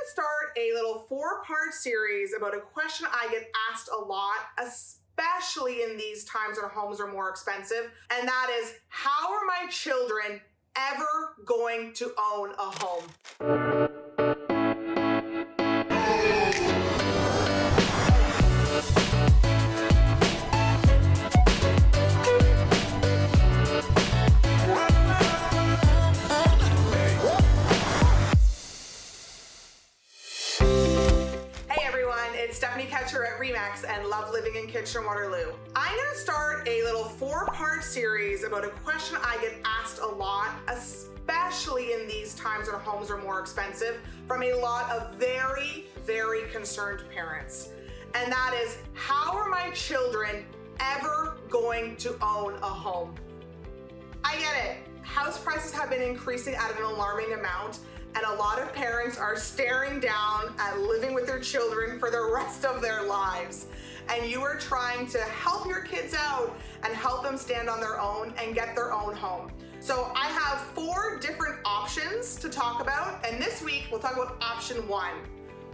to start a little 4-part series about a question I get asked a lot, especially in these times when homes are more expensive, and that is, how are my children ever going to own a home? At Remax and love living in Kitchener-Waterloo. I'm going to start a little 4-part series about a question I get asked a lot, especially in these times when homes are more expensive, from a lot of very, very concerned parents. And that is, how are my children ever going to own a home? I get it. House prices have been increasing at an alarming amount, and a lot of parents are staring down at living with their children for the rest of their lives. And you are trying to help your kids out and help them stand on their own and get their own home. So I have 4 different options to talk about. And this week we'll talk about option 1,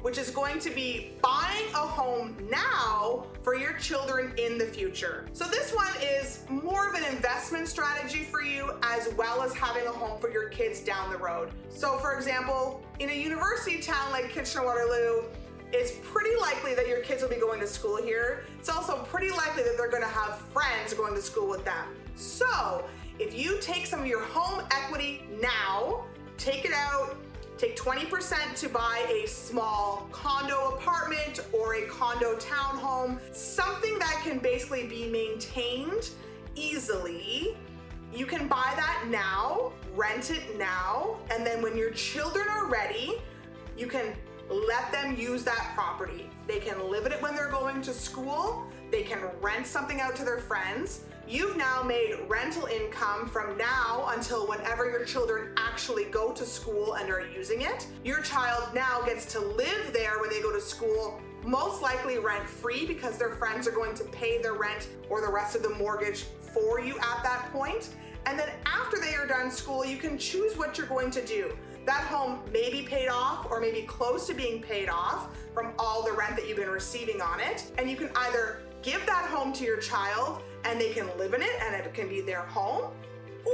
which is going to be buying a home now for your children in the future. So this one is more of an investment strategy for you, as well as having a home for your kids down the road. So for example, in a university town like Kitchener-Waterloo, it's pretty likely that your kids will be going to school here. It's also pretty likely that they're gonna have friends going to school with them. So if you take some of your home equity now, take it out, take 20% to buy a small condo apartment or a condo townhome, something that can basically be maintained easily. You can buy that now, rent it now, and then when your children are ready, you can let them use that property. They can live in it when they're going to school, they can rent something out to their friends. You've now made rental income from now until whenever your children actually go to school and are using it. Your child now gets to live there when they go to school, most likely rent-free, because their friends are going to pay the rent or the rest of the mortgage for you at that point. And then after they are done school, you can choose what you're going to do. That home may be paid off or maybe close to being paid off from all the rent that you've been receiving on it. And you can either give that home to your child and they can live in it and it can be their home,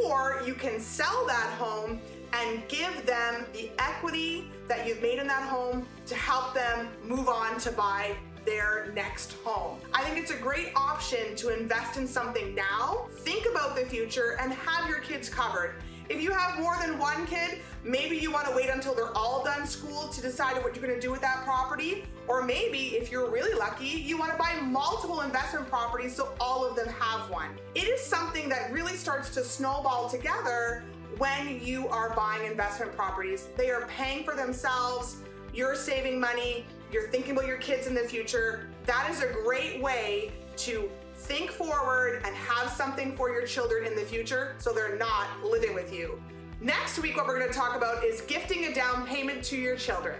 or you can sell that home and give them the equity that you've made in that home to help them move on to buy their next home. I think it's a great option to invest in something now, think about the future, and have your kids covered. If you have more than one kid, maybe you want to wait until they're all done school to decide what you're going to do with that property. Or maybe, if you're really lucky, you want to buy multiple investment properties so all of them have one. It is something that really starts to snowball together when you are buying investment properties. They are paying for themselves, you're saving money, you're thinking about your kids in the future. That is a great way to think forward and have something for your children in the future so they're not living with you. Next week, what we're going to talk about is gifting a down payment to your children.